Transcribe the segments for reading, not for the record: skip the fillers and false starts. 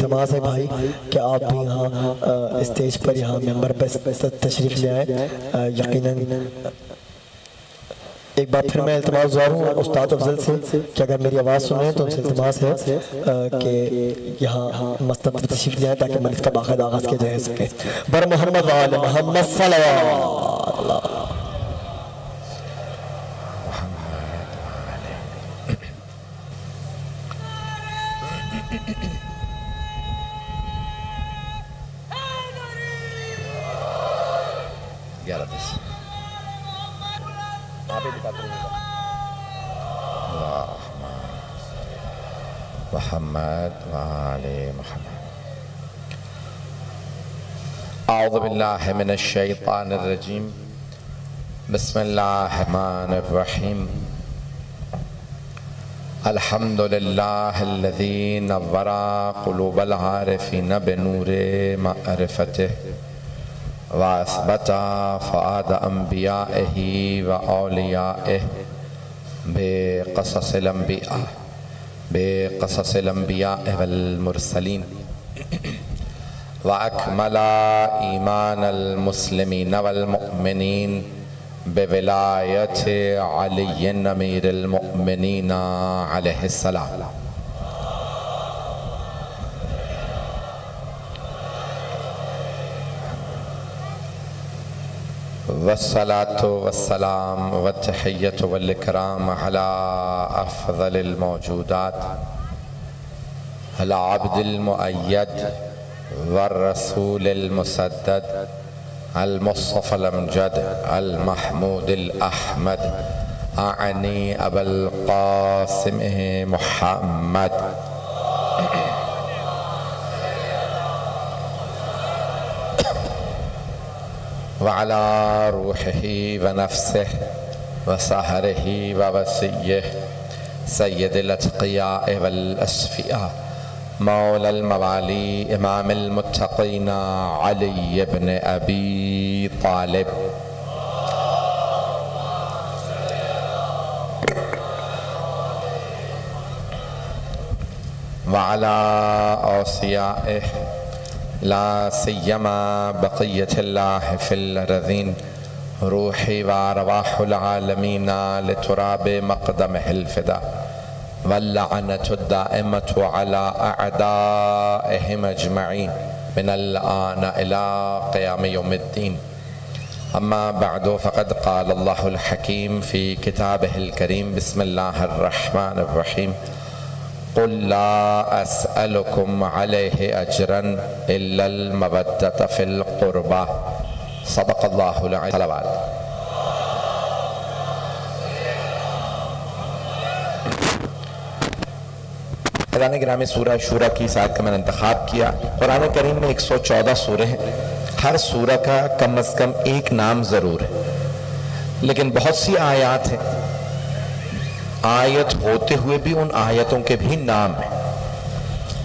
التماس ہے بھائی کہ آپ بھی یہاں اسٹیج پر یہاں ممبر پر تشریف لے آئیں. یقیناً ایک بار پھر میں التماس گزار ہوں استاد افضل سے کہ اگر میری آواز سنیں تو ان سے التماس ہے کہ یہاں مسجد پر تشریف لے آئیں تاکہ مجلس کا باقاعدہ آغاز کیا جا سکے. بر محمد وآل محمد صلی اللہ. محمد وآل محمد. اعوذ باللہ من الشیطان الرجیم. بسم اللہ الرحمن الرحیم. الحمد للہ الذی نور قلوب العارفین بنور معرفتہ واثبت فؤاد انبیائہ واولیائہ بقصص الانبیاء والمرسلین واکمل ایمان المسلمین والمؤمنین بولایت علی امیر المؤمنین علیہ السلام. والصلاة والسلام والتحیۃ والاکرام علی افضل الموجودات العبد المؤید والرسول المسدد المصطفى الامجد المحمود الاحمد اعنی ابا القاسم محمد وعلى روحه ونفسه وسهره ووصيه سيد الاتقياء والأصفياء مولى الموالي امام المتقين علي بن ابي طالب وعلى أوصيائه لا سيما بقية الله في الأرضين روحي وأرواح العالمين لتراب مقدمه الفدا واللعنة الدائمة على أعدائهم أجمعين من الآن إلى قيام يوم الدين. أما بعد فقد قال الله الحكيم في كتابه الكريم بسم الله الرحمن الرحيم قل لا أسألكم عليه أجرا إلا المودة في القربى. صدق الله العظيم. صلوات. قرآن گرامی سورہ شورى کی اس آیت کا میں نے انتخاب کیا. قرآن کریم میں 114 سورہ ہیں. ہر سورہ کا کم از کم ایک نام ضرور ہے لیکن بہت سی آیات ہیں آیت ہوتے ہوئے بھی ان آیتوں کے بھی نام ہیں.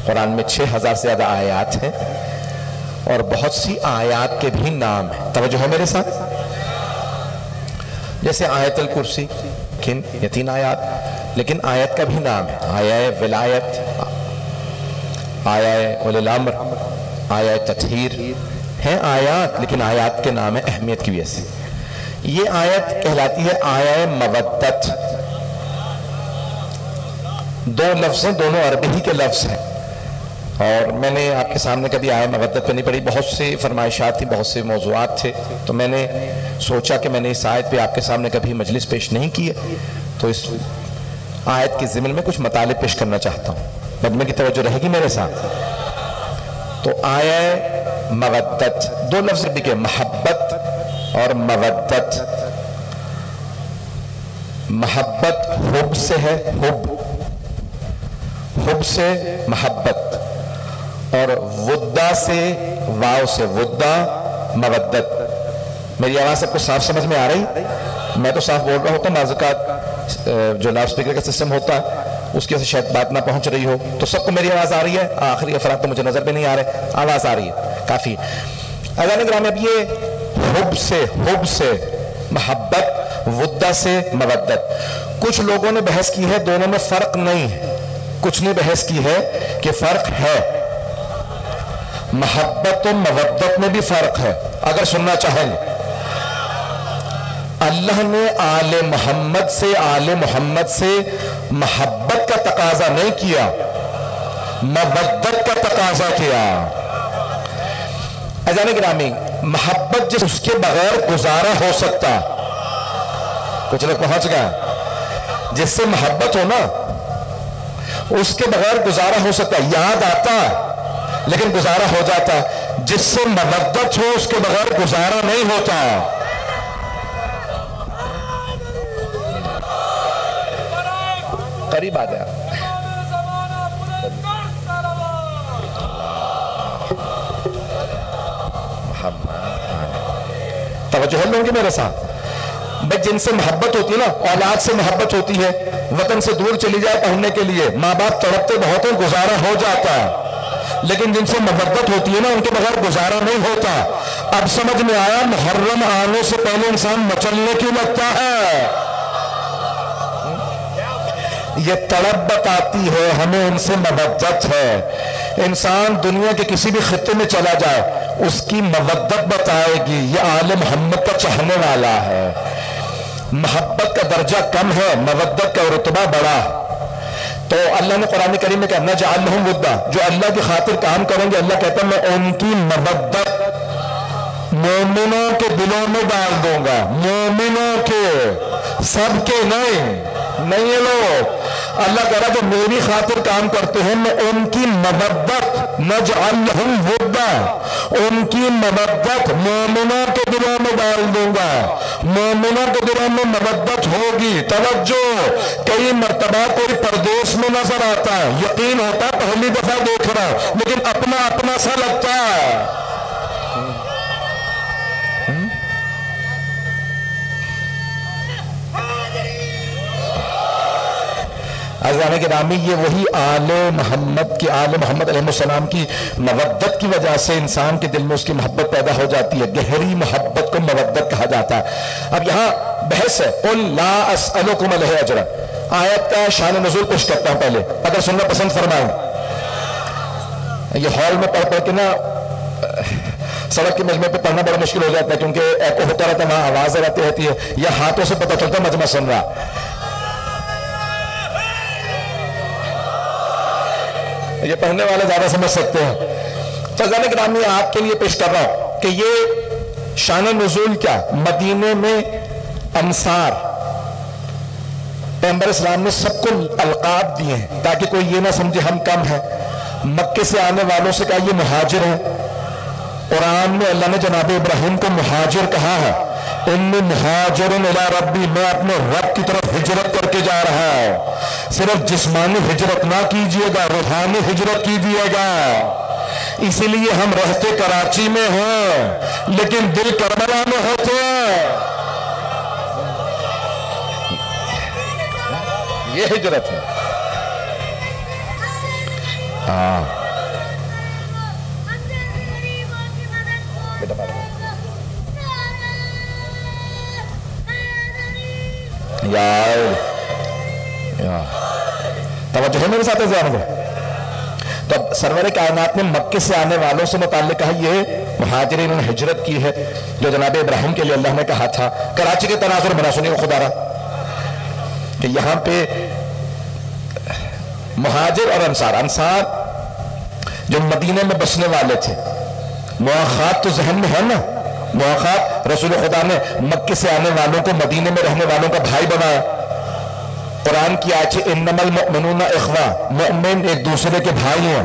قرآن میں 6000 سے زیادہ آیات ہیں اور بہت سی آیات کے بھی نام ہیں. توجہ ہے میرے ساتھ؟ جیسے آیت الکرسی یہ 3 آیات لیکن آیت کا بھی نام ہے. آیہ ولایت، آیہ اولی الامر، آیہ تطہیر ہیں آیات لیکن آیات کے نام ہے اہمیت کی وجہ سے. یہ آیت کہلاتی ہے آیہ مودت. 2 لفظ ہیں، دونوں عربی ہی کے لفظ ہیں اور میں نے آپ کے سامنے کبھی آیہ مودت پہ نہیں پڑھی. بہت سے فرمائشات تھی، بہت سے موضوعات تھے تو میں نے سوچا کہ میں نے اس آیت پہ آپ کے سامنے کبھی مجلس پیش نہیں کی ہے تو اس آیت کے ضمن میں کچھ مطالب پیش کرنا چاہتا ہوں. مجمع کی توجہ رہے گی میرے ساتھ؟ تو آیہ مودت 2 لفظ بھی کہ محبت اور مودت. محبت حب سے ہے، حب سے محبت، اور ودہ سے واو سے ودہ مودت. میری آواز سب کو صاف سمجھ میں آ رہی؟ میں تو صاف بول رہا ہوتا ہوں، بعض اوقات جو لاؤڈ سپیکر کا سسٹم ہوتا ہے اس کی وجہ سے شاید بات نہ پہنچ رہی ہو. تو سب کو میری آواز آ رہی ہے؟ آخری افراد تو مجھے نظر بھی نہیں آ رہے، آواز آ رہی ہے، کافی. اذان گرامی اب یہ حب سے محبت، ودہ سے مودت. کچھ لوگوں نے بحث کی ہے دونوں میں فرق نہیں ہے، کچھ نے بحث کی ہے کہ فرق ہے. محبت و مودت میں بھی فرق ہے، اگر سننا چاہیں گے۔ اللہ نے آل محمد سے محبت کا تقاضا نہیں کیا، مودت کا تقاضا کیا۔ عزیزان گرامی، محبت جس کے بغیر گزارا ہو سکتا، کچھ لوگ پہنچ گئے، جس سے محبت ہو نا اس کے بغیر گزارا ہو سکتا، یاد آتا لیکن گزارا ہو جاتا۔ جس سے مودت ہو اس کے بغیر گزارا نہیں ہوتا۔ قریب آ گیا، توجہ ہے لوگوں کی میرے ساتھ؟ بھائی جن سے محبت ہوتی ہے نا، اولاد سے محبت ہوتی ہے، وطن سے دور چلی جائے پڑھنے کے لیے، ماں باپ تڑپتے بہت ہیں، گزارا ہو جاتا ہے، لیکن جن سے محبت ہوتی ہے نا ان کے بغیر گزارا نہیں ہوتا۔ اب سمجھ میں آیا محرم آنے سے پہلے انسان مچلنے کیوں لگتا ہے؟ یہ تڑپ بتاتی ہے ہمیں ان سے محبت ہے۔ انسان دنیا کے کسی بھی خطے میں چلا جائے اس کی محبت بتائے گی یہ آل محمد کا چاہنے والا ہے۔ محبت کا درجہ کم ہے، محبت کا رتبہ بڑا۔ تو اللہ نے قرآن کریم میں کہا نجعل لہم ودا، جو اللہ کی خاطر کام کریں گے اللہ کہتا ہے میں ان کی محبت مومنوں کے دلوں میں ڈال دوں گا، مومنوں کے، سب کے نہیں یہ لوگ۔ اللہ کہہ رہا جو میری خاطر کام کرتے ہیں میں ان کی محبت نجعل لہم ودا، ان کی محبت مومنوں کے دلوں میں ڈال دوں گا، مومنوں کے دلوں میں محبت ہوگی۔ توجہ، کئی مرتبہ کوئی پردیس میں نظر آتا ہے، یقین ہوتا ہے پہلی دفعہ دیکھ رہا لیکن اپنا اپنا سا لگتا ہے۔ عزیزان گرامی، یہ وہی آل محمد علیہ السلام کی مودت کی وجہ سے انسان کے دل میں اس کی محبت پیدا ہو جاتی ہے۔ گہری محبت کو مودت کہا جاتا ہے۔ اب یہاں بحث ہے قل لا اسألکم علیہ اجرا، آیت کا شان نزول پیش کرتا ہوں پہلے، اگر سننا پسند فرمائیں۔ یہ ہال میں پڑھ پڑھ کے نا سڑک کے مجمع پہ پڑھنا بڑا مشکل ہو جاتا ہے کیونکہ ایکو ہوتا رہتا ہے، وہاں آوازیں آتی رہتی ہے، یا ہاتھوں سے پتہ چلتا ہے مجمع سن رہا۔ یہ پڑھنے والے زیادہ سمجھ سکتے ہیں۔ تو عزیزان گرامی آپ کے لیے پیش کر رہا ہوں کہ یہ شان نزول کیا، مدینے میں انصار پیغمبر اسلام نے سب کو القاب دیے ہیں تاکہ کوئی یہ نہ سمجھے ہم کم ہیں۔ مکے سے آنے والوں سے کہا یہ مہاجر ہیں۔ قرآن میں اللہ نے جناب ابراہیم کو مہاجر کہا ہے، انی مہاجر الی ربی، میں اپنے رب کی طرف ہجرت کر کے جا رہا ہوں۔ صرف جسمانی ہجرت نہ کیجئے گا، روحانی ہجرت کیجئے گا۔ اسی لیے ہم رہتے کراچی میں ہیں لیکن دل کربلا میں ہوتے ہیں۔ یہ ہجرت ہے۔ توجہ ہے میرے ساتھ ذہن میں؟ تو اب سرور کائنات نے مکے سے آنے والوں سے متعلق کہا یہ مہاجرین نے ہجرت کی ہے جو جناب ابراہیم کے لیے اللہ نے کہا تھا۔ کراچی کے تناظر بنا سنیے خدا را کہ یہاں پہ مہاجر اور انصار جو مدینے میں بسنے والے تھے، مواخات تو ذہن میں ہے نا، مواخات رسول خدا نے مکے سے آنے والوں کو مدینے میں رہنے والوں کا بھائی بنایا۔ قرآن کی آیت ہے انما المؤمنون اخوہ، مؤمن ایک دوسرے کے بھائی ہیں۔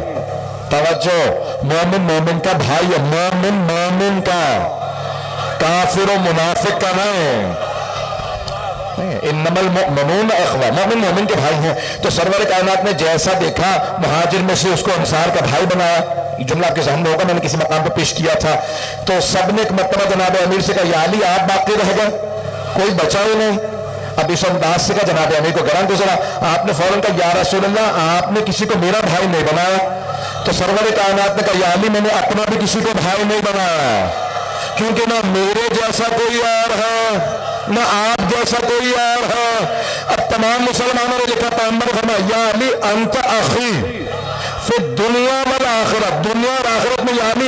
توجہ، مومن مومن کا بھائی ہے، مومن مومن کا، کافر و منافق کا نہیں۔ انما المؤمنون اخوہ، مومن مومن کے بھائی ہیں۔ تو سرور کائنات نے جیسا دیکھا مہاجر میں سے اس کو انصار کا بھائی بنایا۔ یہ جملہ آپ کے ذہن میں ہوگا، میں نے کسی مقام پہ پیش کیا تھا۔ تو سب نے ایک مرتبہ جناب امیر سے کہا یا علی آپ باقی رہ گئے، کوئی بچا ہی نہیں۔ اب اس انداز سے کہا جناب امیر کو گران گزرا، آپ نے فوراً کہا یا رسول اللہ آپ نے کسی کو میرا بھائی نہیں بنایا۔ تو سرور کائنات نے کہا یا علی میں نے اپنا بھی کسی کو بھائی نہیں بنایا، کیونکہ نہ میرے جیسا کوئی اور ہے نہ آپ جیسا کوئی اور ہے۔ اب تمام مسلمانوں نے لکھا پیغمبر فرمایا یا علی انت اخی فی الدنیا والآخرت، دنیا اور آخرت میں یا علی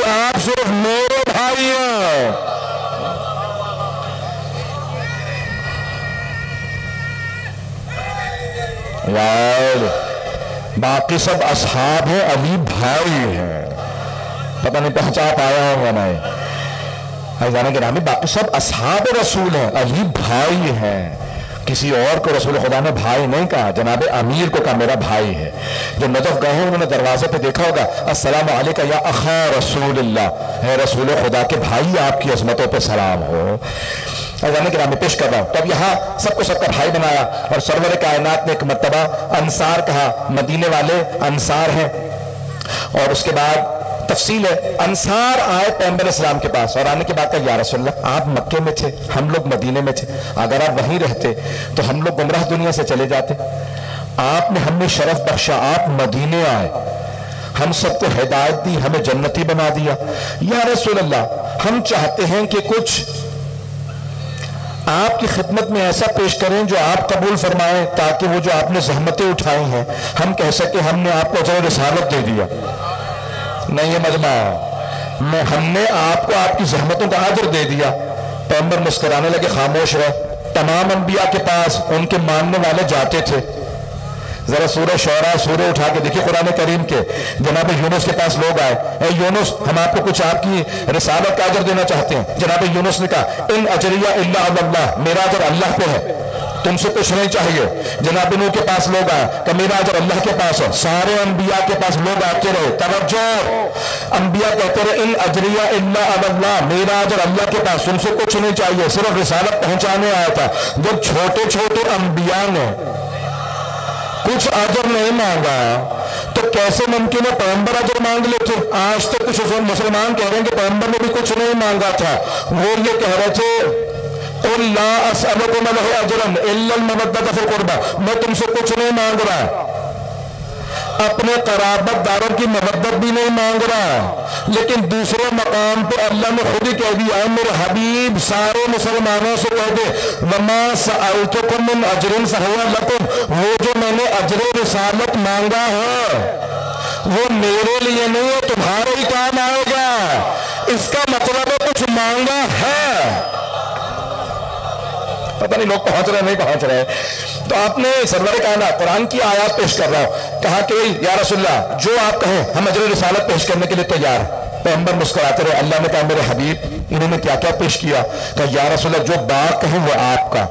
باقی سب اصحاب ہیں، علی بھائی ہیں. پتہ نہیں پہنچا پایا ہوں میں. عزیزان گرامی، باقی سب اصحاب رسول ہیں، علی بھائی ہیں. کسی اور کو رسول خدا نے بھائی نہیں کہا، جناب امیر کو کہا میرا بھائی ہے. جو نجف گئے ہیں انہوں نے دروازے پہ دیکھا ہوگا، السلام علیکم یا اخا رسول اللہ، ہے رسول خدا کے بھائی، آپ کی عظمتوں پہ سلام ہو. عزیزان گرامی، پیش کر رہا ہوں. تو اب یہاں سب کو سب کا بھائی بنایا، اور سرور کائنات نے ایک مرتبہ انصار کہا. مدینے والے انصار ہیں. اور اس کے بعد تفصیل ہے، انصار آئے پیغمبر اسلام کے پاس، اور آنے کے بعد کہا یا رسول اللہ آپ مکے میں تھے، ہم لوگ مدینے میں تھے، اگر آپ وہیں رہتے تو ہم لوگ گمراہ دنیا سے چلے جاتے. آپ نے ہمیں شرف بخشا، آپ مدینے آئے، ہم سب کو ہدایت دی، ہمیں جنتی بنا دیا. یا رسول اللہ ہم چاہتے ہیں کہ کچھ آپ کی خدمت میں ایسا پیش کریں جو آپ قبول فرمائیں، تاکہ وہ جو آپ نے زحمتیں اٹھائی ہیں ہم کہہ سکیں ہم نے آپ کو اجر رسالت دے دیا. نہیں یہ مجمع، ہم نے آپ کو آپ کی زحمتوں کا اجر دے دیا. پیغمبر مسکرانے لگے، خاموش رہے. تمام انبیاء کے پاس ان کے ماننے والے جاتے تھے. ذرا سورہ شعراء سورہ اٹھا کے دیکھیے قرآن کریم کے. جناب یونس کے پاس لوگ آئے، اے یونس ہم آپ کو کچھ آپ کی رسالت کا اجر دینا چاہتے ہیں. جناب یونس نے کہا ان اجریہ الا علی اللہ، میرا اجر اللہ پہ ہے، تم سے کچھ نہیں چاہیے. جناب نوح کے پاس لوگ آئے کہ میرا اجر اللہ کے پاس ہے. سارے انبیاء کے پاس لوگ آتے رہے. توجہ، انبیاء کہتے رہے ان اجریہ الا علی اللہ، میرا اجر اللہ کے پاس، تم سے کچھ نہیں چاہیے، صرف رسالت پہنچانے آیا تھا. جب چھوٹے چھوٹے انبیاء نے کچھ اجر نہیں مانگا تو کیسے ممکن ہے پیغمبر اجر مانگ لیتے؟ آج تک کچھ مسلمان کہہ رہے ہیں کہ پیغمبر نے بھی کچھ نہیں مانگا تھا. وہ یہ کہہ رہے تھے قل لا اسألکم علیہ اجرا الا المودۃ فی القربى، میں تم سے کچھ نہیں مانگ رہا، اپنے قرابت داروں کی مودت بھی نہیں مانگ رہا. لیکن دوسرے مقام پہ اللہ نے خود ہی کہہ دیا ہے میرے حبیب سارے مسلمانوں سے کہہ دے وما سألتکم من اجر فہو لکم، وہ جو میں نے اجر رسالت مانگا ہے وہ میرے لیے نہیں ہے، تمہارے ہی کام آئے گا. اس کا مطلب ہے کچھ مانگا ہے. پتہ نہیں لوگ پہنچ رہے نہیں پہنچ رہے. تو آپ نے سرور کائنات قرآن کی آیات پیش کر رہا ہوں، کہا کہ یا رسول اللہ جو آپ کہیں ہم اجر رسالت پیش کرنے کے لیے تیار. پیغمبر مسکراتے رہے. اللہ نے کہا میرے حبیب انہوں نے کیا کیا پیش کیا؟ کہا یا رسول اللہ جو باغ کہیں وہ آپ کا،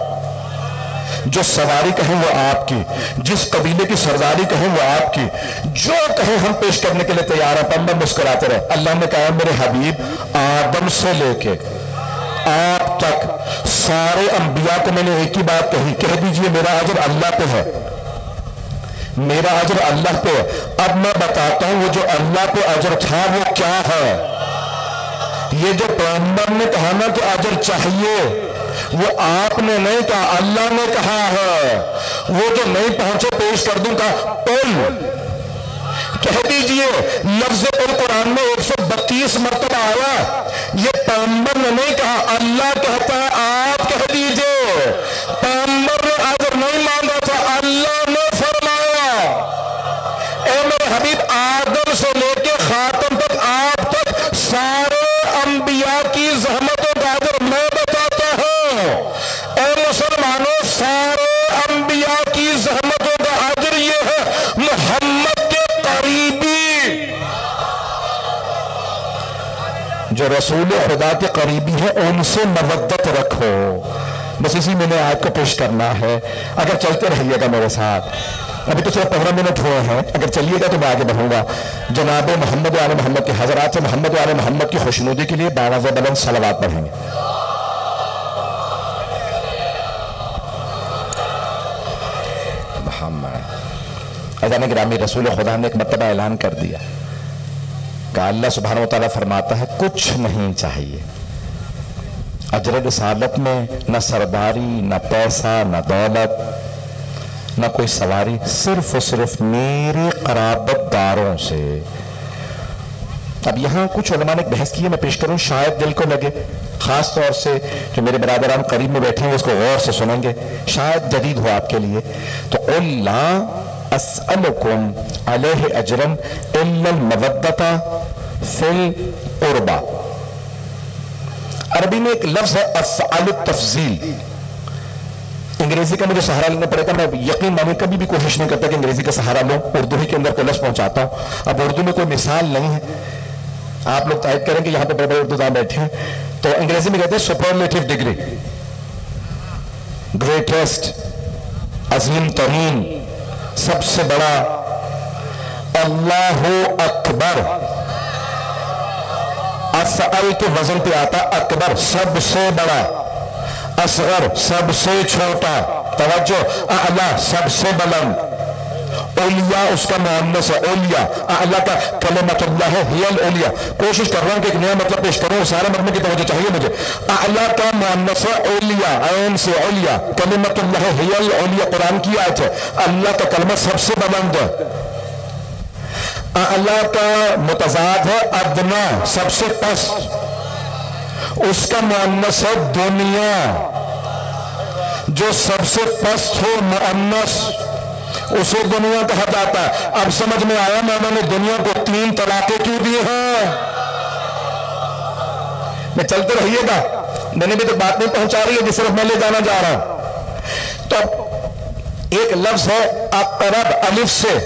جو سواری کہیں وہ آپ کی، جس قبیلے کی سرداری کہیں وہ آپ کی، جو کہیں ہم پیش کرنے کے لیے تیار ہیں. پیغمبر مسکراتے رہے. اللہ نے کہا میرے حبیب آدم سے لے کے آپ تک سارے انبیاء کو میں نے ایک ہی بات کہی، کہہ دیجئے میرا اجر اللہ پہ ہے، میرا اجر اللہ پہ ہے. اب میں بتاتا ہوں وہ جو اللہ پہ اجر تھا وہ کیا ہے. یہ جو پیغمبر نے کہا نا کہ اجر چاہیے، وہ آپ نے نہیں کہا، اللہ نے کہا ہے. وہ جو نہیں پہنچے پیش کر دوں کا قل، کہہ دیجئے. لفظ قل قرآن میں 132 مرتبہ آیا. یہ پیغمبر نے نہیں کہا، اللہ کہتا ہے آپ کہہ دیجئے. پیغمبر نے اجر نہیں مانگا تھا، اللہ نے فرمایا اے میرے حبیب آدم سے لے کے خاتم تک آپ تک سارے انبیاء کی زحمتوں کا اجر میں بتاتا ہوں. اے مسلمانوں سارے انبیاء کی زحمتوں کا اجر یہ ہے محمد کے قریبی، جو رسول خدا کے قریبی ہیں ان سے مودت رکھو. بس اسی میں نے آیت کو پیش کرنا ہے. اگر چلتے رہیے گا میرے ساتھ، ابھی تو صرف 15 منٹ ہوئے ہیں، اگر چلیے گا تو میں آگے بڑھوں گا. جناب محمد و آل محمد کے حضرات سے محمد و آل محمد کی خوشنودی کے لیے باوازِ بلند صلوات پڑھیں گے. محمد اذان گرامی، رسول خدا نے ایک مرتبہ اعلان کر دیا کہ اللہ سبحانہ وتعالی فرماتا ہے کچھ نہیں چاہیے. اجر رسالت میں نہ سرداری، نہ پیسہ، نہ دولت، نہ کوئی سواری، صرف و صرف میرے قرابت داروں سے. اب یہاں کچھ علماء نے ایک بحث کی ہے، میں پیش کروں، شاید دل کو لگے، خاص طور سے جو میرے برادران قریب میں بیٹھے ہیں اس کو غور سے سنیں گے، شاید جدید ہو آپ کے لیے. تو قل لا اسألکم علیہ اجرا الا المودۃ فی القربى. عربی میں ایک لفظ ہے افعال التفضیل، انگریزی کا مجھے سہارا لینا پڑے گا. میں یقین مانے کبھی بھی کوشش نہیں کرتا کہ انگریزی کا سہارا لوں, اردو ہی کے اندر کوئی لفظ پہنچاتا ہوں. اب اردو میں کوئی مثال نہیں ہے, آپ لوگ تائید کریں کہ یہاں پہ بڑے بڑے اردو داں بیٹھے ہیں, تو انگریزی میں کہتے ہیں سپرلیٹو ڈگری, گریٹسٹ, عظیم ترین, سب سے بڑا. اللہ اکبر, افعل کے وزن پہ آتا اکبر سب سے بڑا, اصغر سب سے چھوٹا, توجہ, اعلیٰ سب سے بلند, اولیاء اس کا مؤنث ہے, اولیاء, اعلیٰ کا کلمۃ اللہ ہے, ہی الاولیاء. کوشش کر رہا ہوں کہ ایک نیا مطلب پیش کروں, سارے مطلب کی توجہ چاہیے مجھے. اعلیٰ کا مؤنث ہے اولیاء, عین سے اولیاء, کلمۃ اللہ ہے, ہی الاولیاء, قرآن کی آیت ہے. اللہ کا کلمہ سب سے بلند ہے. اعلیٰ کا متضاد ہے ادنا, سب سے پست, اس کا مؤنث ہے دنیا, جو سب سے پست ہو مؤنث اسے دنیا کہا جاتا ہے. اب سمجھ میں آیا میں نے دنیا کو 3 طلاقیں کیوں دی ہیں. میں چلتے رہیے گا, میں نے بھی تو بات نہیں پہنچا رہی ہے جس طرف میں لے جانا جا رہا ہوں. تو ایک لفظ ہے اقرب, الف سے,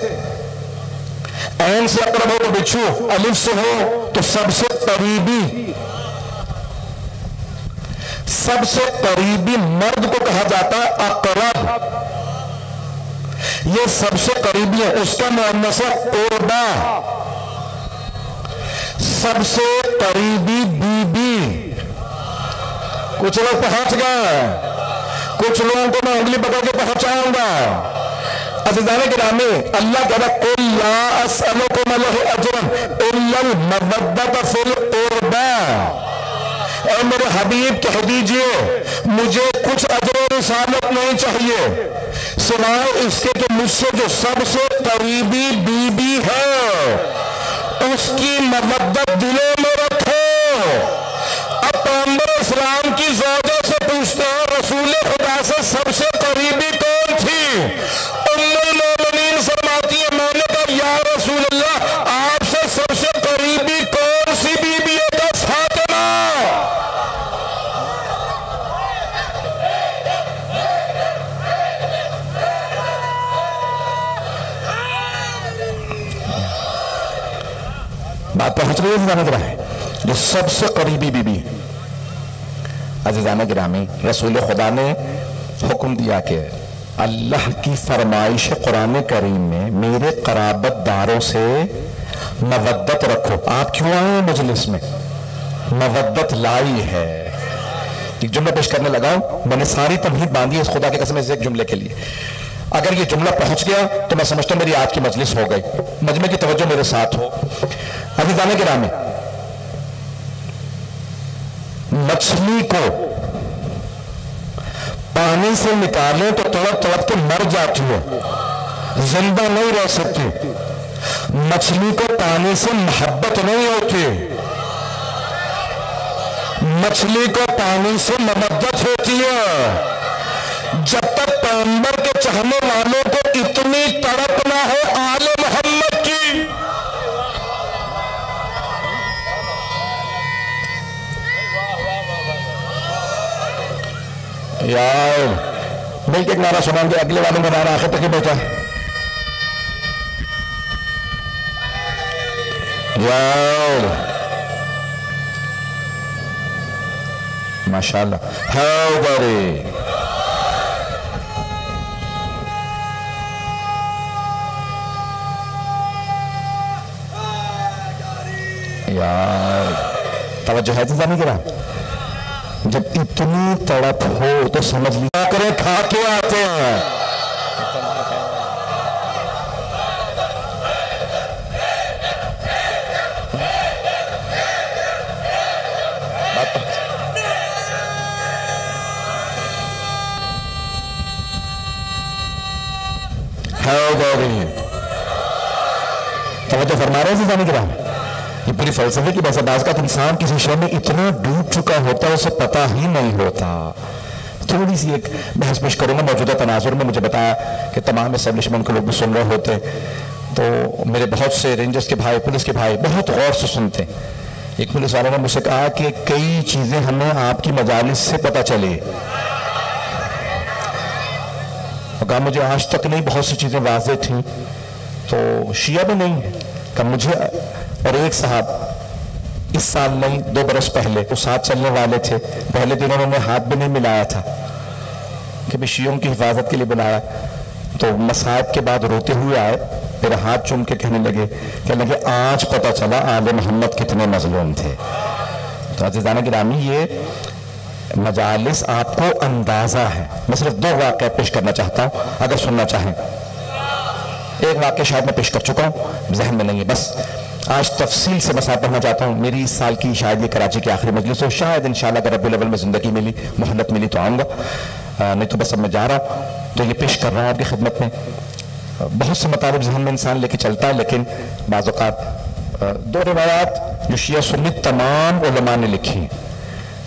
عین سے اقرب ہو تو بچھو, الف سے ہو تو سب سے قریبی. سب سے قریبی مرد کو کہا جاتا ہے اقرب, یہ سب سے قریبی ہے, اس کا مؤنث ہے قربا. سب سے قریبی بی بی. کچھ لوگ پہنچ گئے, کچھ لوگوں کو میں انگلی پکڑ کے پہنچاؤں گا. عزیزان گرامی, اللہ کہہ رہا قل لا اسألکم علیہ اجرا الا المودۃ فی القربى. اے میرے حبیب کہہ دیجئے مجھے کچھ اجر و رسالت نہیں چاہیے سوائے اس کے کہ مجھ سے جو سب سے قریبی بی بی ہے اس کی مودت دلوں میں رکھو. اب پیغمبر اسلام کی زوجہ سے پوچھتے ہیں رسول خدا سے سب سے قریبی کون تھی؟ ام المومنین فرماتی ہے میں نے کہا یا رسول اللہ آپ سے سب سے قریبی کون سی بی بی ہے؟ تو فاطمہ. بات پہنچ رہی ہے عزیزان گرامی, جو سب سے قریبی بی بی. عزیزان گرامی, رسول خدا نے حکم دیا کہ اللہ کی فرمائش قرآن کریم میں میرے قرابت داروں سے مودت رکھو. آپ کیوں آئے ہیں مجلس میں؟ مودت لائی ہے. ایک جملہ پیش کرنے لگا ہوں, میں نے ساری تمہید باندھی ہے اس خدا کے قسم اس ایک جملے کے لیے. اگر یہ جملہ پہنچ گیا تو میں سمجھتا ہوں میری آج کی مجلس ہو گئی. مجمع کی توجہ میرے ساتھ ہو. عزیزان گرامی, مچھلی کو پانی سے نکالیں تو تڑپ تڑپ کے مر جاتی ہے, زندہ نہیں رہ سکتی. مچھلی کو پانی سے محبت نہیں ہوتی, مچھلی کو پانی سے مودت ہوتی ہے. جب تک پیغمبر کے چاہنے والوں کو اتنی تڑپ نہ ہو آل محمد کی, یار مل کے ایک نعرہ سنائیں گے, اگلے والوں کا نعرہ آخر تک ہی بیٹھا. یار ماشاءاللہ حیدری. یار توجہ ہے جزا نہیں کرا. جب اتنی تڑپ ہو تو سمجھ لیا کریں کھا کے آتے ہیں. توجہ فرما رہے ہیں جزا نہیں کرا. یہ پوری فلسفے کی بحث ہے. بعض کا انسان کسی شے میں اتنا ڈوب چکا ہوتا ہے اسے پتہ ہی نہیں ہوتا. تھوڑی سی ایک بحث پیش کروں گا. موجودہ تناظر میں مجھے بتایا کہ تمام اسٹیبلشمنٹ کے لوگ بھی سن رہے ہوتے, تو میرے بہت سے رینجرز کے بھائی, پولیس کے بھائی بہت غور سے سنتے. ایک پولیس والے نے مجھ سے کہا کہ کئی چیزیں ہمیں آپ کی مجالس سے پتہ چلے. اور کہا مجھے آج تک نہیں بہت سی چیزیں واضح تھیں تو شیعہ بھی نہیں کہ مجھے، اور ایک صاحب اس سال نہیں 2 برس پہلے وہ ساتھ چلنے والے تھے، پہلے دن انہوں نے ہاتھ بھی نہیں ملایا تھا کہ میں شیعوں کی حفاظت کے لیے بلایا، تو مصائب کے بعد روتے ہوئے آئے، پھر ہاتھ چوم کے کہنے لگے آج پتہ چلا آل محمد کتنے مظلوم تھے۔ تو عزیزان گرامی یہ مجالس آپ کو اندازہ ہے۔ میں صرف 2 واقعہ پیش کرنا چاہتا ہوں اگر سننا چاہیں۔ ایک واقعہ شاید میں پیش کر چکا ہوں، ذہن میں نہیں ہے، بس آج تفصیل سے مسائل پڑھنا چاہتا ہوں۔ میری اس سال کی شاید یہ کراچی کی آخری مجلس ہو، شاید انشاءاللہ اگر ربیع الاول میں زندگی ملی، مہلت ملی تو آؤں گا، نہیں تو بس اب میں جا رہا ہوں، تو یہ پیش کر رہا ہوں آپ کی خدمت میں۔ بہت سے مطالب ذہن میں انسان لے کے چلتا ہے، لیکن بعض اوقات 2 روایات جو شیعہ سنی تمام علماء نے لکھی،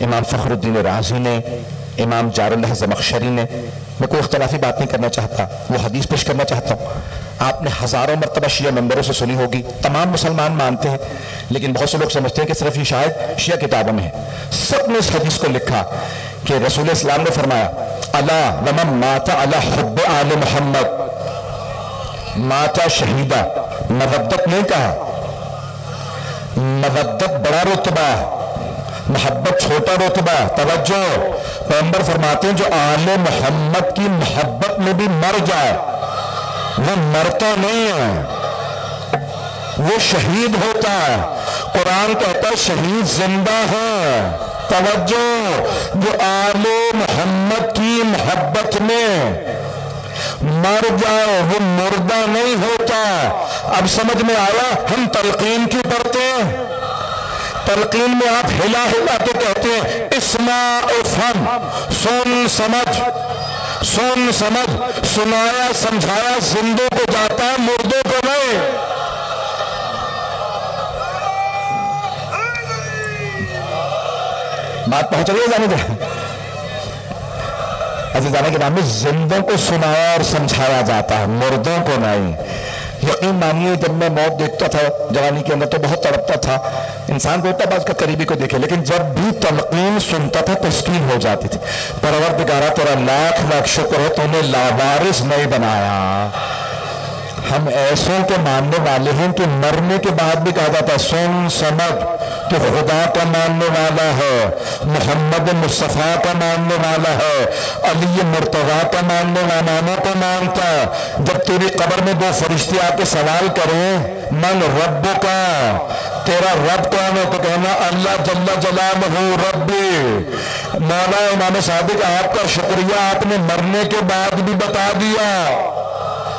امام فخر الدین رازی نے، امام جار اللہ زمخشری نے، میں کوئی اختلافی بات نہیں کرنا چاہتا، وہ حدیث پیش کرنا چاہتا ہوں۔ آپ نے ہزاروں مرتبہ شیعہ ممبروں سے سنی ہوگی، تمام مسلمان مانتے ہیں، لیکن بہت سے لوگ سمجھتے ہیں کہ صرف یہ شاید شیعہ کتابوں میں ہے۔ سب نے اس حدیث کو لکھا کہ رسول اسلام نے فرمایا الا ومن مات علی حب آل محمد ماتا شہیدہ۔ مودت نہیں کہا، مودت بڑا رتبہ، محبت چھوٹا رتبہ۔ توجہ، پیغمبر فرماتے ہیں جو آل محمد کی محبت میں بھی مر جائے وہ مرتا نہیں ہے، وہ شہید ہوتا ہے۔ قرآن کہتا ہے شہید زندہ ہے۔ توجہ، جو آل محمد کی محبت میں مر جائے وہ مردہ نہیں ہوتا۔ اب سمجھ میں آیا ہم تلقین کیوں پڑھتے ہیں؟ تلقین میں آپ ہلا ہلا کے کہتے ہیں اسمع افہم، سن سمجھ، سن سمجھ، سنایا سمجھایا زندوں کو جاتا ہے، مردوں کو نہیں۔ بات پہنچ رہی ہے جانے دے عزیزانہ کے نام میں، زندوں کو سنایا اور سمجھایا جاتا ہے، مردوں کو نہیں۔ یقین مانیے جب میں موت دیکھتا تھا جوانی کے اندر تو بہت تڑپتا تھا، انسان کو ہوتا ہے بعض کا قریبی کو دیکھے، لیکن جب بھی تلقین سنتا تھا تسکین ہو جاتی تھی۔ پروردگارہ تیرا لاکھ لاکھ شکر ہے تو نے لاوارث نہیں بنایا۔ ہم ایسوں کے ماننے والے ہیں کہ مرنے کے بعد بھی کہا جاتا ہے سن سمجھ، تو خدا کا ماننے والا ہے، محمد مصطفیٰ کا ماننے والا ہے، علی مرتضیٰ کا ماننے والوں کو مانتا۔ جب تیری قبر میں 2 فرشتے آ کے سوال کریں من رب کا، تیرا رب کون ہے، تو کہنا اللہ جل جلالہ ربی۔ مولا امام صادق آپ کا شکریہ، آپ نے مرنے کے بعد بھی بتا دیا۔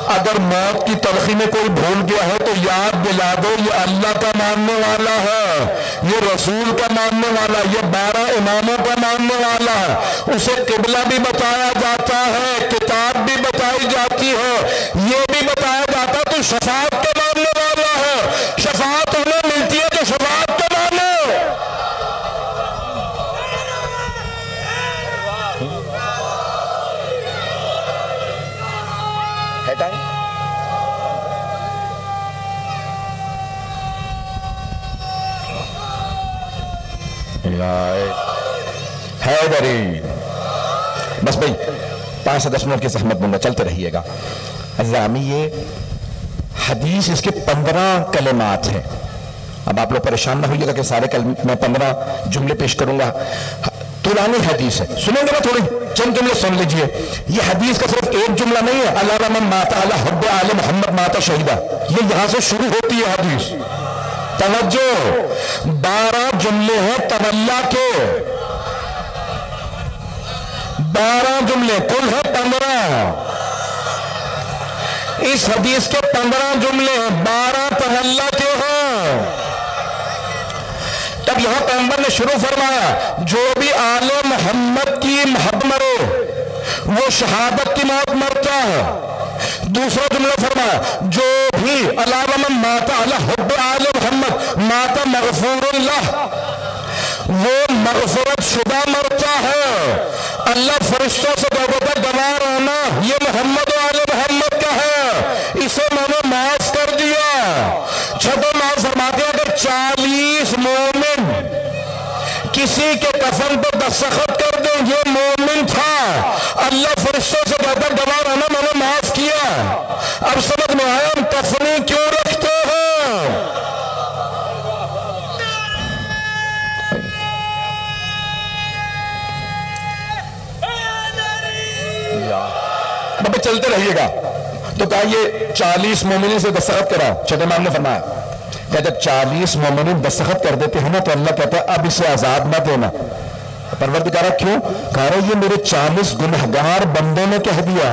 اگر موت کی تلخی میں کوئی بھول گیا ہے تو یاد دلا دو یہ اللہ کا ماننے والا ہے، یہ رسول کا ماننے والا، یہ 12 اماموں کا ماننے والا ہے۔ اسے قبلہ بھی بتایا جاتا ہے، کتاب بھی بتائی جاتی ہے، یہ بھی بتایا جاتا ہے تو شفاعت کا ماننے والا ہے۔ شفاعت انہیں ملتی ہے تو شفاعت کا مانو۔ حیدری، بس بھئی 5 سے 10 منٹ کی زحمت دوں گا، چلتے رہیے گا۔ عزیزامی یہ حدیث اس کے 15 کلمات ہیں۔ اب آپ لوگ پریشان نہ ہوئیے گا کہ سارے میں 15 جملے پیش کروں گا، طولانی حدیث ہے، سنیں گے نا تھوڑی چند جملے سن لیجئے۔ یہ حدیث کا صرف ایک جملہ نہیں ہے اللہ من مات علی حب آل محمد مات شہیدہ، یہ یہاں سے شروع ہوتی ہے حدیث۔ توجہ، 12 جملے ہیں تولا کے، 12 جملے کل ہے 15۔ اس حدیث کے 15 جملے ہیں، 12 تولا کے ہیں۔ تب یہاں پیغمبر نے شروع فرمایا جو بھی آل محمد کی محبت مرے وہ شہادت کی موت مرتا ہے۔ دوسرا جملہ فرمایا جو بھی علاوہ من مات علی حب آل محمد مات مغفور اللہ، وہ مغفرت شدہ مرتا ہے۔ اللہ فرشتوں سے کہتا ہے گواہ رہنا یہ محمد و آل محمد کا ہے، اسے میں نے معاف کر دیا۔ چھٹے معاف فرماتے ہیں اگر 40 مومن کسی کے کفن پر دستخط کر دیں یہ مومن مومن تھا اللہ فرشتوں سے کہتا گواہ رہنا میں نے معاف کیا. اب سمجھ میں آیا ہم تفریح کیوں رکھتے ہیں. اب چلتے رہیے گا. تو کہا یہ 40 مومنین سے دستخط کرا. چھوٹے امام نے فرمایا کہ جب 40 مومنین دستخط کر دیتے ہیں نا تو اللہ کہتا ہے اب اسے آزاد مت دینا. پروردگارہ کیوں؟ کہا رہا یہ میرے 40 گنہگار بندوں نے کہہ دیا.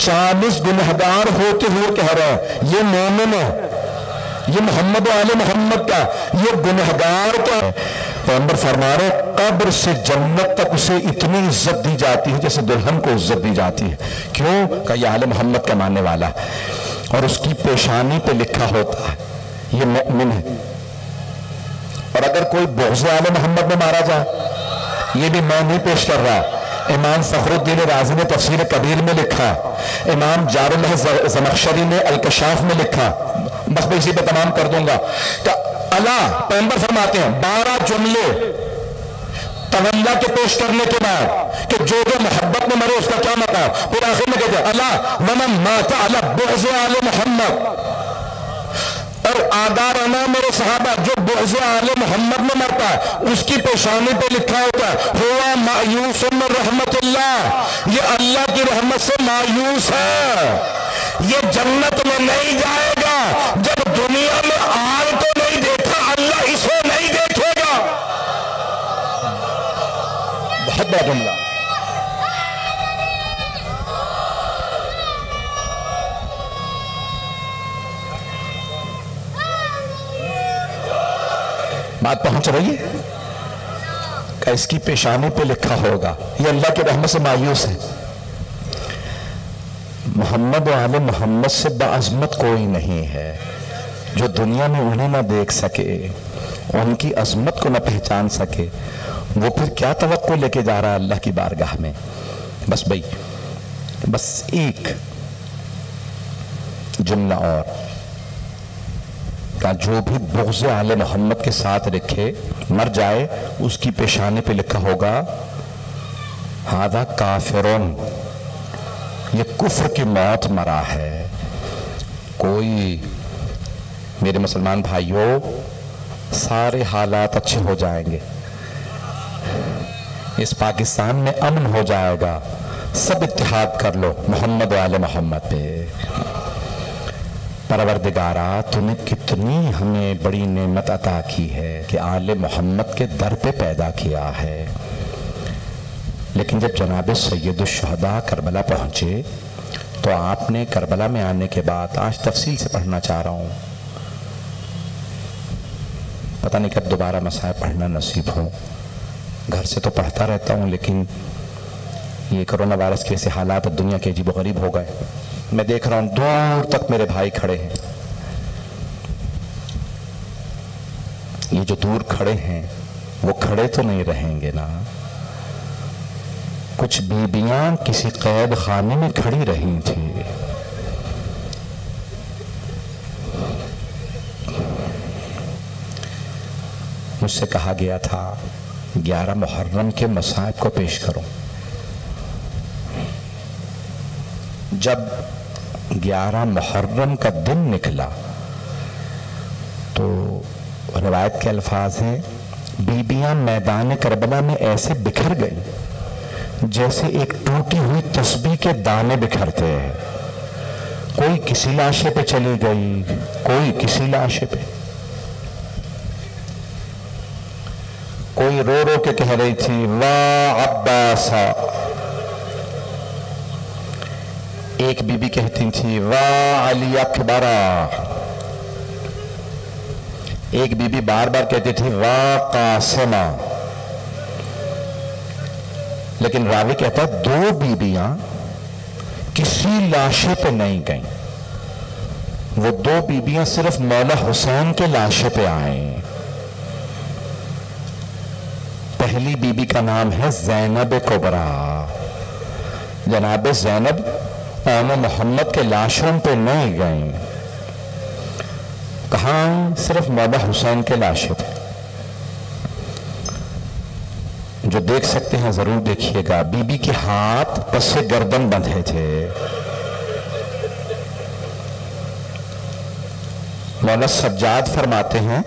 40 گنہگار ہوتے ہوئے کہہ رہے ہیں یہ مومن ہے, یہ محمد و آل محمد کا, یہ گنہگار کا. پیغمبر فرما رہے قبر سے جنت تک اسے اتنی عزت دی جاتی ہے جیسے دلہن کو عزت دی جاتی ہے. کیوں؟ کہ یہ آل محمد کا ماننے والا ہے اور اس کی پیشانی پہ لکھا ہوتا ہے یہ مؤمن ہے. اور اگر کوئی بغض آل محمد میں مارا جائے, یہ بھی میں نہیں پیش کر رہا, امام فخر الدین رازی نے تفسیر کبیر میں لکھا, امام جار اللہ زمخشری نے الکشاف میں لکھا. بس میں اسی پہ تمام کر دوں گا کہ اللہ پیغمبر فرماتے ہیں 12 جملے تولا کے پیش کرنے کے بعد کہ جو محبت میں مرے اس کا کیا مقام. پھر آخر میں کہتے ہیں اللہ ومن مات علی بغض آل محمد, اور آدارانہ میرے صحابہ جو بغض آل محمد میں مرتا ہے اس کی پیشانی پہ لکھا ہوتا ہے ہوا مایوس من رحمت اللہ, یہ اللہ کی رحمت سے مایوس ہے, یہ جنت میں نہیں جائے گا جب دنیا میں آگ تو نہیں دیکھا اللہ اسے نہیں دیکھے گا. بہت بڑا جملہ. بات پہنچ رہی ہے کہ اس کی پیشانی پہ لکھا ہوگا یہ اللہ کی رحمت سے مایوس ہے. محمد و آل محمد سے بعظمت کوئی نہیں ہے. جو دنیا میں انہیں نہ دیکھ سکے, ان کی عظمت کو نہ پہچان سکے, وہ پھر کیا توقع لے کے جا رہا ہے اللہ کی بارگاہ میں. بس بھائی بس ایک جملہ اور کہ جو بھی بغض آل محمد کے ساتھ رکھے مر جائے اس کی پیشانے پہ لکھا ہوگا ہذا کافرون, یہ کفر کی موت مرا ہے. کوئی میرے مسلمان بھائیوں سارے حالات اچھے ہو جائیں گے, اس پاکستان میں امن ہو جائے گا, سب اتحاد کر لو محمد و آل محمد پہ. پروردگارہ تو نے کتنی ہمیں بڑی نعمت عطا کی ہے کہ آل محمد کے در پہ پیدا کیا ہے. لیکن جب جناب سید الشہداء کربلا پہنچے تو آپ نے کربلا میں آنے کے بعد, آج تفصیل سے پڑھنا چاہ رہا ہوں, پتہ نہیں کب دوبارہ مسائل پڑھنا نصیب ہو, گھر سے تو پڑھتا رہتا ہوں لیکن یہ کرونا وائرس کے ایسے حالات دنیا کے عجیب و غریب ہو گئے. میں دیکھ رہا ہوں دور تک میرے بھائی کھڑے ہیں, یہ جو دور کھڑے ہیں وہ کھڑے تو نہیں رہیں گے نا. کچھ بیبیاں کسی قید خانے میں کھڑی رہی تھی, مجھ سے کہا گیا تھا 11 محرم کے مصائب کو پیش کرو. جب 11 محرم کا دن نکلا تو روایت کے الفاظ ہیں بیبیاں میدان کربلا میں ایسے بکھر گئی جیسے ایک ٹوٹی ہوئی تسبیح کے دانے بکھرتے ہیں. کوئی کسی لاشے پہ چلی گئی, کوئی کسی لاشے پہ, کوئی رو رو کے کہہ رہی تھی واہ عباسا, ایک بی بی کہتی تھی واہ علی اکبرا, ایک بی بی بار بار کہتی تھی واہ قاسمہ. لیکن راوی کہتا ہے 2 بیبیاں کسی لاشے پہ نہیں گئیں, وہ 2 بیبیاں صرف مولا حسین کے لاشے پہ آئیں. پہلی بیوی کا نام ہے زینب کبریٰ. جناب زینب آل محمد کے لاشوں پہ نہیں گئیں, کہاں؟ صرف مولا حسین کے لاشے پہ. جو دیکھ سکتے ہیں ضرور دیکھیے گا، بی بی کے ہاتھ پس گردن بندھے تھے۔ مولا سجاد فرماتے ہیں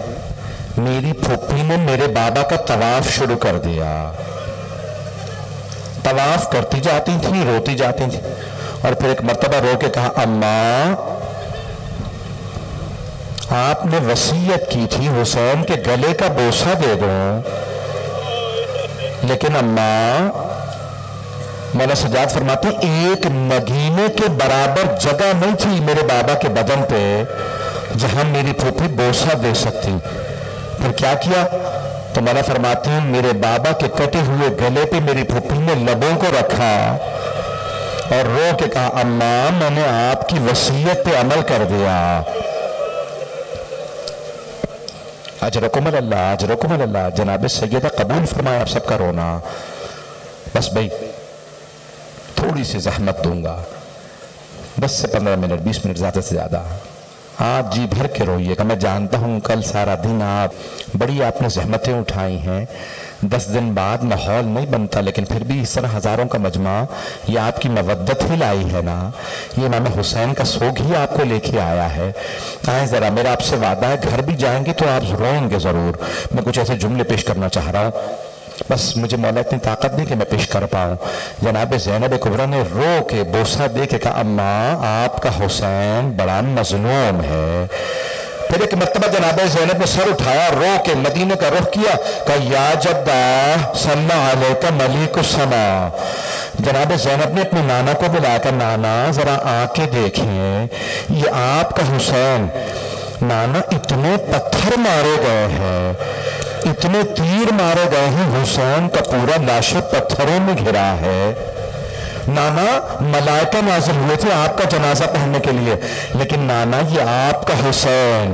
میری پھوپھی نے میرے بابا کا طواف شروع کر دیا، طواف کرتی جاتی تھی، روتی جاتی تھی، اور پھر ایک مرتبہ رو کے کہا اماں آپ نے وصیت کی تھی حسین کے گلے کا بوسہ دے دوں، لیکن اماں، مولا سجاد فرماتے ہیں ایک نگینے کے برابر جگہ نہیں تھی میرے بابا کے بدن پہ جہاں میری پھوپھی بوسہ دے سکتی۔ پھر کیا کیا؟ تو مولا فرماتے ہیں میرے بابا کے کٹے ہوئے گلے پہ میری پھوپھی نے لبوں کو رکھا اور رو کے کہا اماں میں نے آپ کی وصیت پہ عمل کر دیا۔ اجرکم اللہ، اجرکم اللہ۔ جناب سیدہ قبول فرمائے آپ سب کا رونا۔ بس بھائی تھوڑی سی زحمت دوں گا، 10 سے 15 منٹ، 20 منٹ زیادہ سے زیادہ۔ آپ جی بھر کے روئیے گا، میں جانتا ہوں کل سارا دن آپ نے زحمتیں اٹھائی ہیں، 10 دن بعد ماحول نہیں بنتا، لیکن پھر بھی اس طرح ہزاروں کا مجمع یہ آپ کی مودت ہی لائی ہے نا، یہ امام حسین کا سوگ ہی آپ کو لے کے آیا ہے۔ آئیں ذرا، میرا آپ سے وعدہ ہے گھر بھی جائیں گے تو آپ روئیں گے ضرور۔ میں کچھ ایسے جملے پیش کرنا چاہ رہا ہوں، بس مجھے مولا اتنی طاقت نہیں کہ میں پیش کر پاؤں۔ جناب زینب کبریٰ نے رو کے بوسہ دے کے کہا اماں آپ کا حسین بڑا مظلوم ہے۔ پھر ایک مرتبہ جناب زینب نے سر اٹھایا، رو کے مدینے کا رخ کیا، کہا یا جدہ صلی علیکہ ملیک السماء۔ جناب زینب نے اپنے نانا کو بلایا کہ نانا ذرا آنکھیں دیکھیں، یہ آپ کا حسین، نانا اتنے پتھر مارے گئے ہیں، اتنے تیر مارے گئے ہیں، حسین کا پورا لاش پتھروں میں گھرا ہے۔ نانا ملائکہ نازل ہوئے تھے آپ کا جنازہ پڑھنے کے لیے، لیکن نانا یہ آپ کا حسین،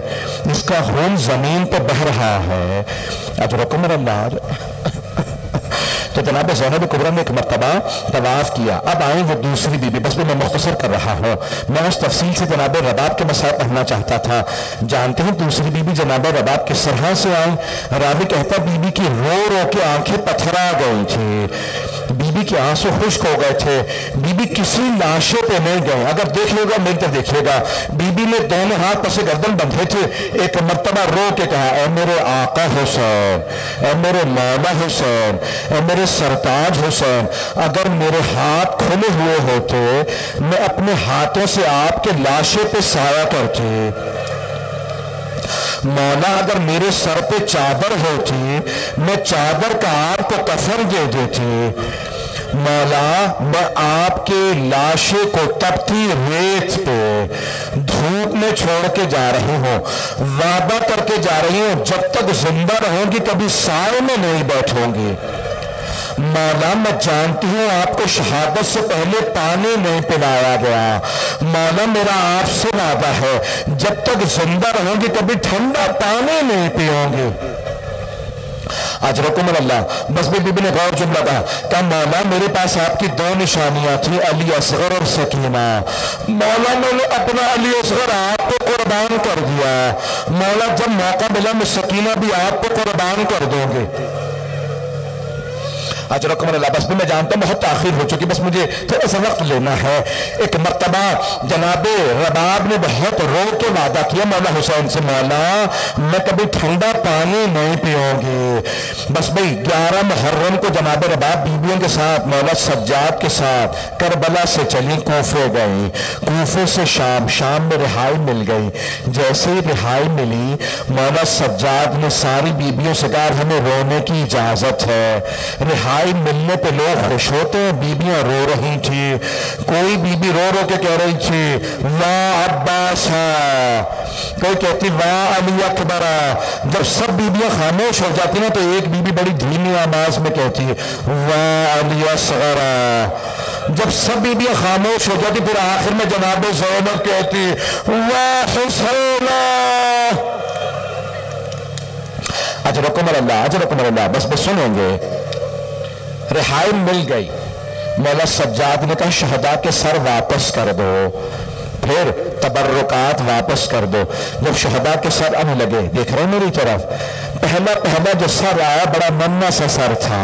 اس کا خون زمین پہ بہہ رہا ہے۔ اجرکم اللہ۔ تو جناب زینب کبریٰ نے ایک مرتبہ طواف کیا۔ اب آئیں وہ دوسری بی بی، بس میں مختصر کر رہا ہوں، میں اس تفصیل سے جناب رباب کے مسائل پڑھنا چاہتا تھا۔ جانتے ہیں دوسری بی بی جناب رباب کس طرح سے آئیں؟ راوی کہتا بی بی کی رو رو کے آنکھیں پتھرا گئی تھی، بی بی کے آنسو خشک ہو گئے تھے، بی بی کسی لاشے پہ نہیں گئے۔ اگر دیکھ لے گا میری طرف دیکھیے گا، بی بی نے دونوں ہاتھ پس گردن بندھے تھے، ایک مرتبہ رو کے کہا اے میرے آقا حسین، اے میرے مولا حسین، اے میرے سرتاج حسین، اگر میرے ہاتھ کھلے ہوئے ہوتے میں اپنے ہاتھوں سے آپ کے لاشے پہ سایہ کرتی، مولا اگر میرے سر پہ چادر ہوتی میں چادر کا آپ کو کفن دے دیتی، مولا میں آپ کے لاشے کو تپتی ریت پہ دھوپ میں چھوڑ کے جا رہی ہوں، وعدہ کر کے جا رہی ہوں جب تک زندہ رہوں گی کبھی سائے میں نہیں بیٹھوں گی، مولا میں جانتی ہوں آپ کو شہادت سے پہلے پانی نہیں پلایا گیا، مولا میرا آپ سے وعدہ ہے جب تک زندہ رہوں گی کبھی ٹھنڈا پانی نہیں پیوں گی۔ اجرکم اللہ۔ بس بی بی نے غور جملہ کہا کہ مولا میرے پاس آپ کی 2 نشانیاں تھیں، علی اصغر اور سکینہ، مولا میں نے اپنا علی اصغر آپ کو قربان کر دیا، مولا جب موقع ملا میں سکینہ بھی آپ کو قربان کر دوں گے۔ اجرکم اللہ۔ بس بھی میں جانتا ہوں بہت تاخیر ہو چکی، بس مجھے تھوڑا سا وقت لینا ہے۔ ایک مرتبہ جناب رباب نے بہت رو کے وعدہ کیا مولا حسین سے، مولا میں کبھی ٹھنڈا پانی نہیں پیوں گی۔ بس بھئی 11 محرم کو جناب رباب بیویوں کے ساتھ مولا سجاد کے ساتھ کربلا سے چلی کوفے گئی، کوفے سے شام میں رہائی مل گئی۔ جیسے ہی رہائی ملی مولا سجاد نے ساری بیویوں سے کہا ہمیں رونے کی اجازت ہے۔ رہائی ملنے پہ لوگ خوش ہوتے ہیں، بیبیاں رو رہی تھی، کوئی بیبی رو رو کے کہہ رہی تھی واہ عباس، کوئی کہتی واہ علی اکبر۔ جب سب بیبیاں خاموش ہو جاتی ہیں تو ایک بیبی بڑی دھیمی آواز میں کہتی واہ علی اصغر۔ جب سب بیبیاں خاموش ہو جاتی پھر آخر میں جناب زینب کہتی واہ حسین۔ اجرکم اللہ، اجرکم اللہ۔ بس سنیں گے، رہائی مل گئی، مولا سجاد نے کہا شہداء کے سر واپس کر دو، پھر تبرکات واپس کر دو۔ جب شہداء کے سر آنے لگے، دیکھ رہے ہیں میری طرف، پہلا جو سر آیا بڑا ننھا سا سر تھا،